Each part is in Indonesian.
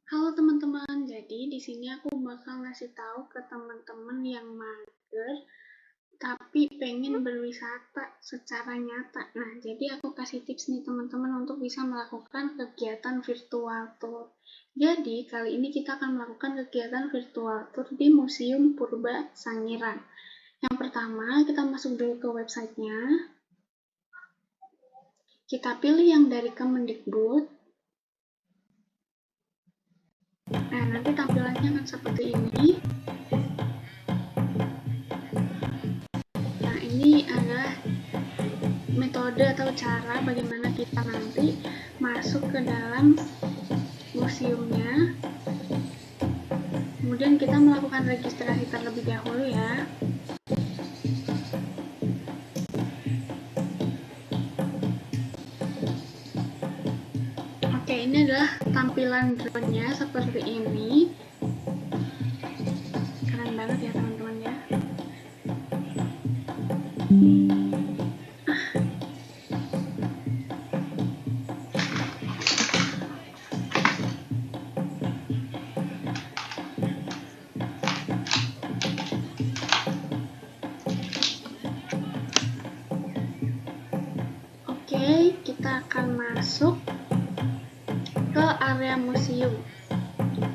Halo teman-teman, jadi di sini aku bakal ngasih tahu ke teman-teman yang mager tapi pengen berwisata secara nyata. Nah, jadi aku kasih tips nih teman-teman untuk bisa melakukan kegiatan virtual tour. Jadi, kali ini kita akan melakukan kegiatan virtual tour di Museum Purba Sangiran. Yang pertama, kita masuk dulu ke websitenya. Kita pilih yang dari Kemendikbud. Nah, nanti tampilannya akan seperti ini. Nah, ini adalah metode atau cara bagaimana kita nanti masuk ke dalam museumnya. Kemudian kita melakukan registrasi terlebih dahulu ya. Oke, ini adalah tampilan drone-nya seperti ini. Keren banget ya teman-teman ya. Oke, kita akan masuk ke area museum.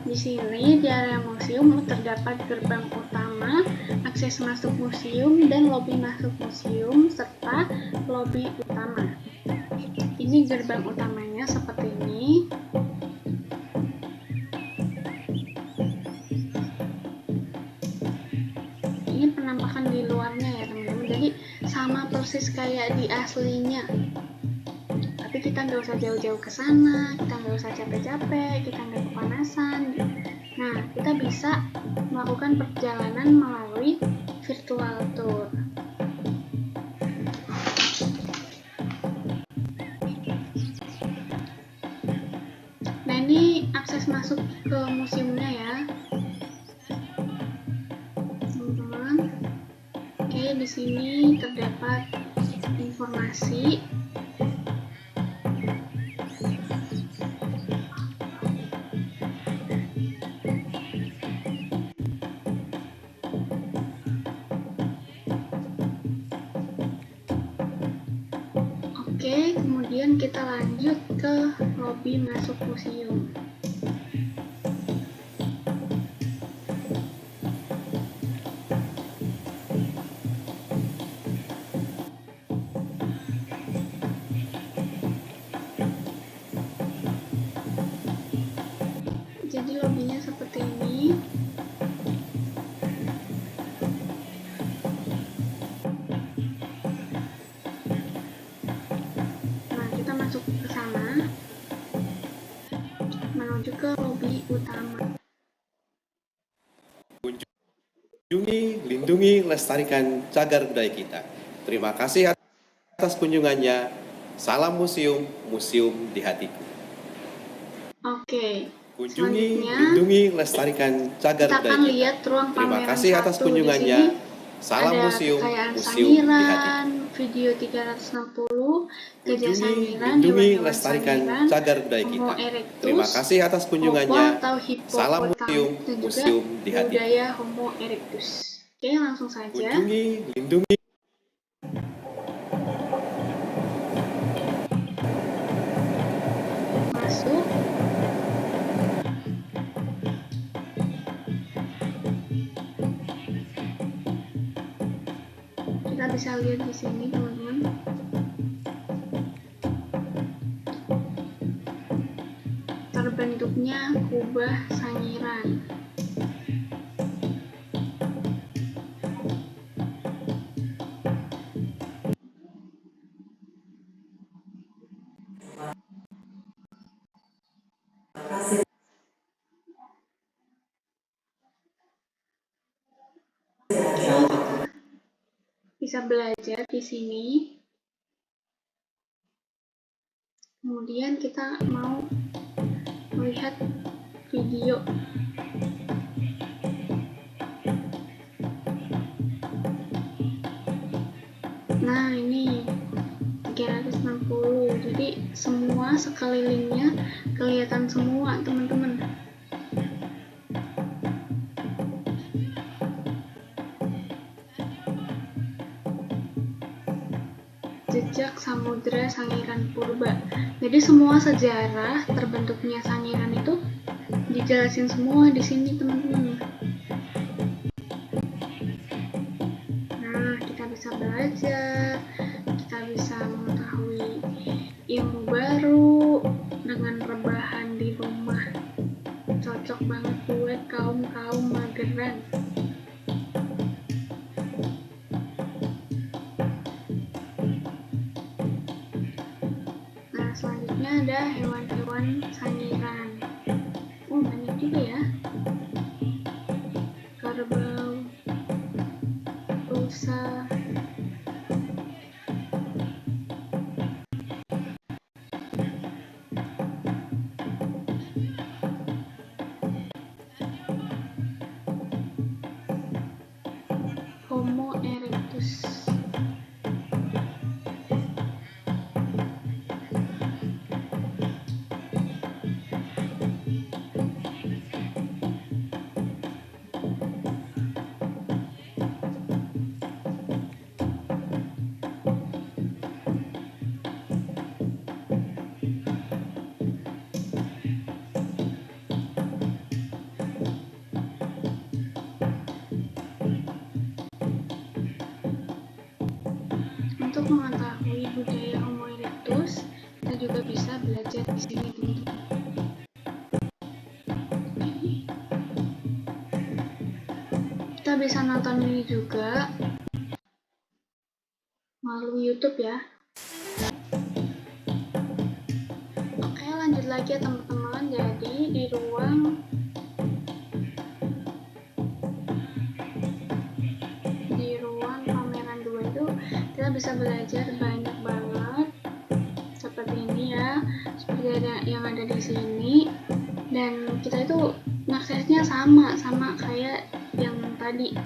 Di sini di area museum terdapat gerbang utama, akses masuk museum, dan lobi masuk museum serta lobi utama. Ini gerbang utamanya seperti ini. Ini penampakan di luarnya ya teman-teman. Jadi sama persis kayak di aslinya. Tapi kita nggak usah jauh-jauh ke sana, kita nggak usah capek-capek, kita nggak kepanasan. Nah, kita bisa melakukan perjalanan melalui virtual tour. Nah, ini akses masuk ke museumnya ya, teman-teman. Oke, di sini terdapat informasi. Oke, kemudian kita lanjut ke lobi masuk museum. Jadi lobinya seperti ini. Nah, kita masuk ke sana, menuju ke lobi utama. Kunjungi, lindungi, lestarikan cagar budaya kita. Terima kasih atas kunjungannya. Salam museum, museum di hatiku. Oke, Kunjungi, selanjutnya lindungi, lestarikan cagar kita budaya akan kita. lihat ruang Terima pameran kasih atas 1. Di kunjungannya. sini Salam ada museum, kekayaan museum di hatiku. Sangiran, video 360, Gajah Kunjungi, Sangiran, lindungi, hewan-hewan lestarikan Sangiran, cagar budaya Homo kita. erectus, Terima kasih atas Hopo kunjungannya. atau Salam museum, Hippopotamus, dan juga museum di hatiku. budaya Homo erectus. Oke, langsung saja. Kunjungi, lindungi. Masuk. Kita bisa lihat di sini teman-teman. Terbentuknya kubah Sangiran. Bisa belajar di sini. Kemudian kita mau melihat video. Nah, ini 360. Jadi semua sekelilingnya kelihatan semua, teman-teman. jejak samudra Sangiran purba. Jadi semua sejarah terbentuknya Sangiran itu dijelasin semua di sini, teman-teman. Nah, kita bisa belajar, kita bisa mengetahui ilmu baru dengan rebahan di rumah. Cocok banget buat kaum-kaum mageran. Nah, selanjutnya ada hewan-hewan Sangiran. Banyak juga ya. Kerbau, rusa, Homo erectus. Untuk mengetahui budaya Homo erectus, kita juga bisa belajar di sini, teman-teman. Kita bisa nonton ini juga melalui YouTube ya. Oke, lanjut lagi ya teman-teman. Jadi di ruang pameran 2 itu kita bisa belajar banyak banget seperti ini ya, seperti yang ada di sini, dan kita itu aksesnya sama kayak yang tadi.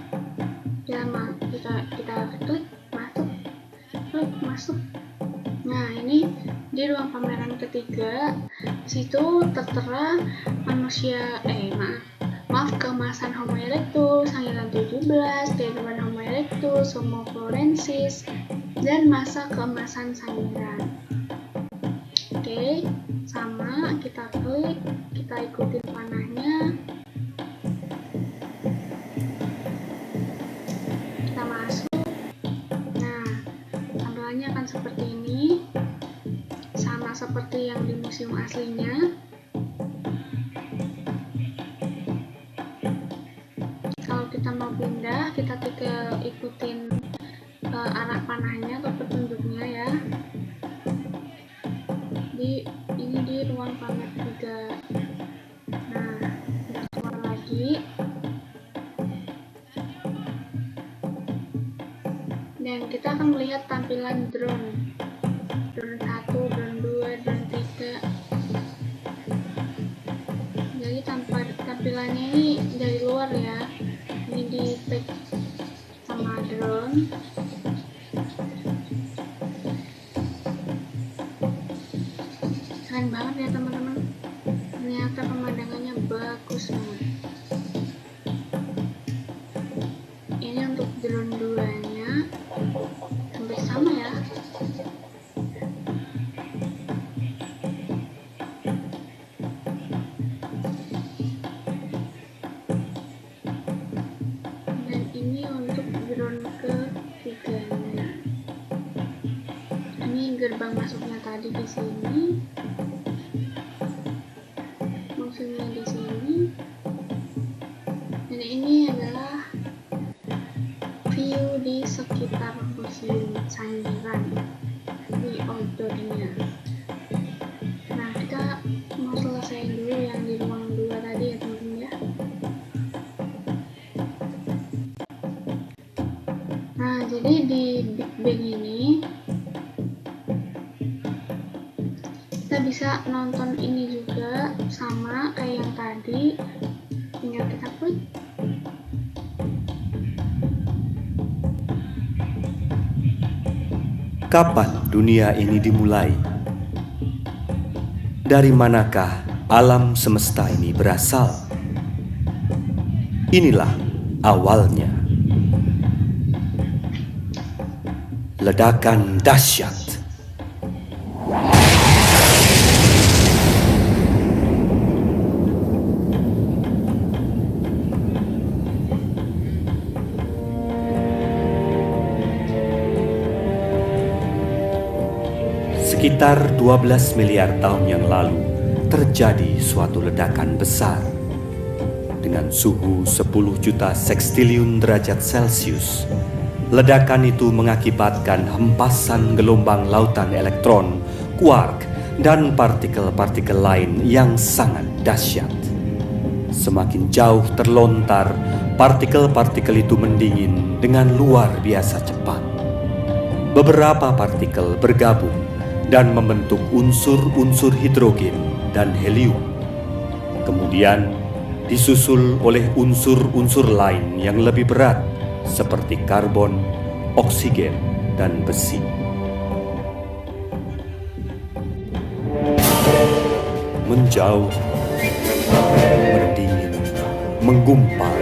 Kita klik masuk. Nah, ini di ruang pameran ketiga, situ tertera kemasan Homo erectus, Sangiran 17, kehidupan Homo erectus, Homo florensis, dan masa keemasan Sangiran. Oke, sama, kita klik, kita ikutin panahnya, kita masuk. Nah, tampilannya akan seperti ini, sama seperti yang di museum aslinya. Kalau kita mau pindah, kita ikutin arah panahnya atau petunjuknya ya. Ini di ruang pamer 3. Nah, kita keluar lagi. Dan kita akan melihat tampilan drone. Drone 1, drone 2, drone 3. Jadi tampilannya ini dari luar ya. Ini di tag sama drone. Keren banget ya teman-teman. Ternyata pemandangannya bagus banget. Ini untuk drone 2-nya hampir sama ya. Dan ini untuk drone ke-3-nya. Ini gerbang masuknya tadi di sini. Musuhnya di sini. Dan ini adalah view di sekitar museum Sangiran di outdoornya. Nah, kita mau selesaiin dulu yang di ruang 2 tadi ya teman-teman ya. Nah, jadi di Big Bang ini kita bisa nonton ini juga, sama kayak yang tadi, tinggal kita klik. Kapan dunia ini dimulai? Dari manakah alam semesta ini berasal? Inilah awalnya. Ledakan dahsyat. Sekitar 12 miliar tahun yang lalu terjadi suatu ledakan besar. Dengan suhu 10 juta sekstiliun derajat Celcius, ledakan itu mengakibatkan hempasan gelombang lautan elektron, quark, dan partikel-partikel lain yang sangat dahsyat. Semakin jauh terlontar, partikel-partikel itu mendingin dengan luar biasa cepat. Beberapa partikel bergabung dan membentuk unsur-unsur hidrogen dan helium. Kemudian disusul oleh unsur-unsur lain yang lebih berat seperti karbon, oksigen, dan besi. Menjauh, mendingin, menggumpal,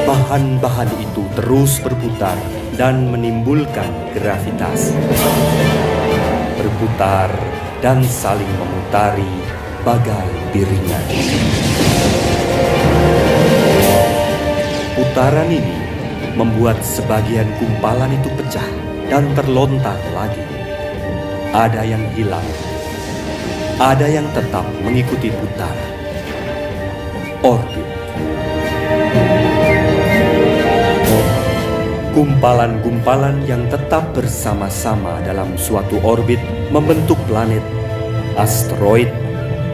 bahan-bahan itu terus berputar dan menimbulkan gravitasi. Berputar dan saling memutari bagai piringan. Putaran ini membuat sebagian gumpalan itu pecah dan terlontar lagi. Ada yang hilang, ada yang tetap mengikuti putar. Orbit. Gumpalan-gumpalan yang tetap bersama-sama dalam suatu orbit membentuk planet, asteroid,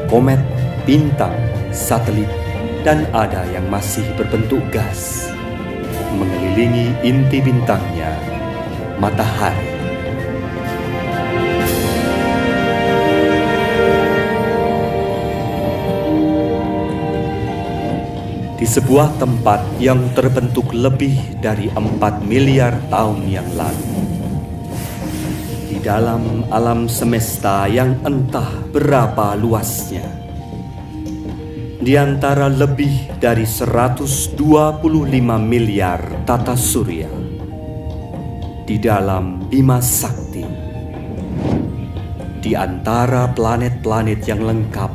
komet, bintang, satelit, dan ada yang masih berbentuk gas, mengelilingi inti bintangnya, matahari. Di sebuah tempat yang terbentuk lebih dari 4 miliar tahun yang lalu. Di dalam alam semesta yang entah berapa luasnya. Di antara lebih dari 125 miliar tata surya. Di dalam Bima Sakti. Di antara planet-planet yang lengkap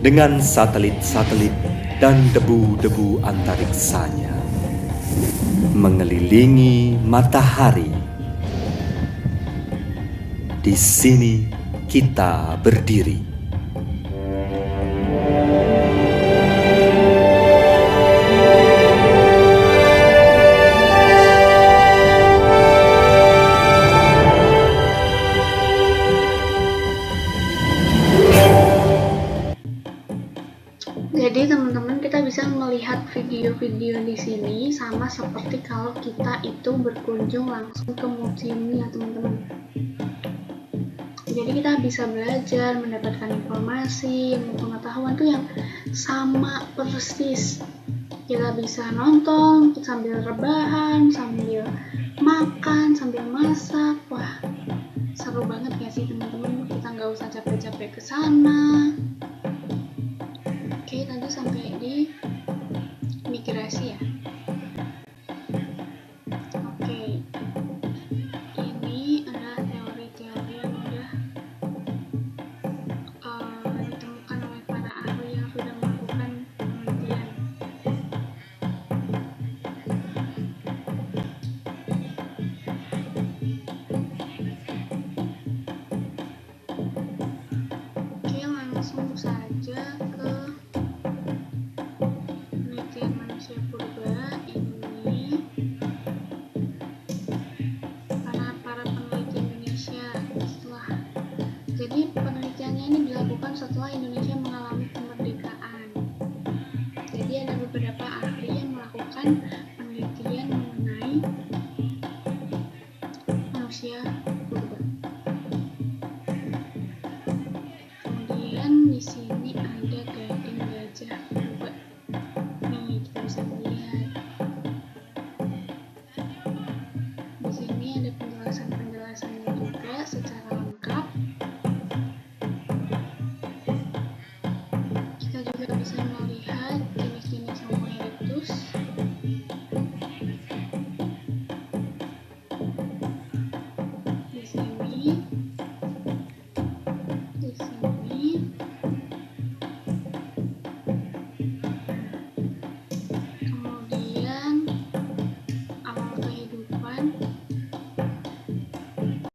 dengan satelit-satelit dan debu-debu antariksanya, mengelilingi matahari. Di sini kita berdiri. Jadi teman-teman, kita bisa melihat video-video di sini sama seperti kalau kita itu berkunjung langsung ke museum ya teman-teman. Jadi kita bisa belajar, mendapatkan informasi, pengetahuan tuh yang sama persis. Kita bisa nonton sambil rebahan, sambil makan, sambil masak. Wah, seru banget gak sih teman-teman? Kita nggak usah capek-capek ke sana. Oke, tadi sampai di migrasi ya. Oke, ini adalah teori-teori yang udah ditemukan oleh para ahli yang sudah melakukan penelitian. Oke, langsung saja ke penelitian manusia purba ini. Para peneliti Indonesia jadi penelitiannya ini dilakukan setelah Indonesia mengalami kemerdekaan. Jadi ada beberapa ahli yang melakukan penelitian mengenai manusia purba. Kemudian di sini ada gading gajah purba. Nih, kita bisa melihat. Di sini ada penjelasan-penjelasannya juga secara lengkap. Kita juga bisa melihat jenis-jenis Homo erectus. ini